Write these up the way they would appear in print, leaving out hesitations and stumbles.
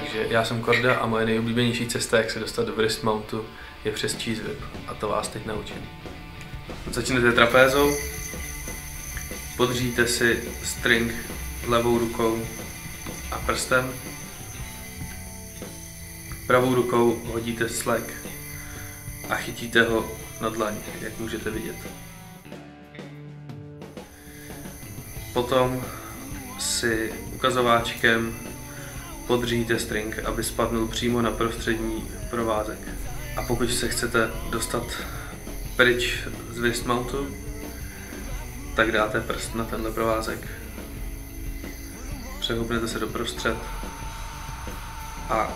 Takže já jsem Korda a moje nejoblíbenější cesta, jak se dostat do wrist mountu, je přes cheese whip. A to vás teď naučím. Začnete trapézou, podříte si string levou rukou a prstem. Pravou rukou hodíte slack a chytíte ho na dlaň, jak můžete vidět. Potom si ukazováčkem podříte string, aby spadnul přímo na prostřední provázek. A pokud se chcete dostat pryč z wrist mountu, tak dáte prst na tenhle provázek, přehoupnete se doprostřed a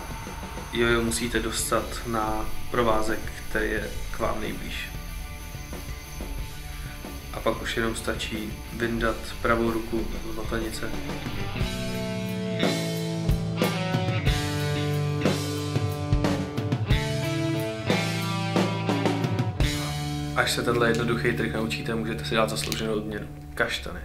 jojo musíte dostat na provázek, který je k vám nejblíž. A pak už jenom stačí vyndat pravou ruku z botanice. Až se tenhle jednoduchý trik naučíte, můžete si dát zaslouženou odměnu. Kaštany.